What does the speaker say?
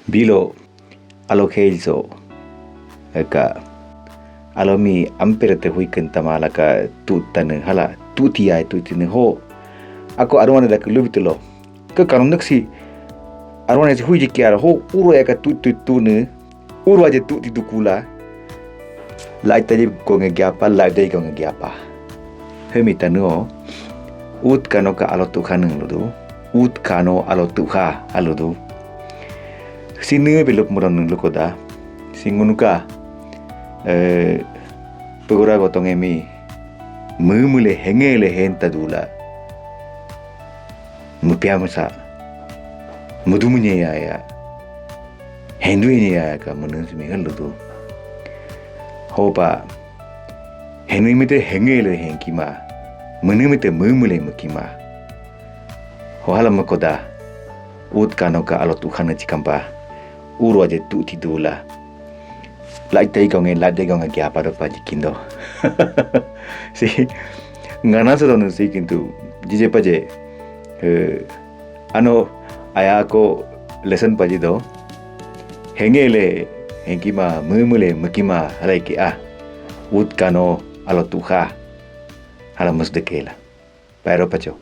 Bilo alo keizo ka alomi ampere te huiken tamala ka tutane hala tutia tutine ho ako arwana da klubitelo ka kanum naksi arwana si huiji kiara ho uro ya ka tutune uro aja tuti dukula lai taji ko ngegiapa lai dai ko ngegiapa hemi tanu ut kano ka alo tukhaneng ludu ut kano alo tukha aludu sini belok muran lukoda singunuka pegora gotong emi mumule hengele henta dula mupiamasa mudumunya ya henduini ya ka munun simi haludu hopa henimite hengele henkima munimite mumule mukima hohala makoda ut kano ka alo tukhana chikampa uro aja tuti dula lai tai konge lade konge kya pada paji kindo si ngana sono si kintu jije paje ano aya ko lesson paji do hengele hengima mumule mukima halai ki ut kano alo tukha hala musdekela pero pacho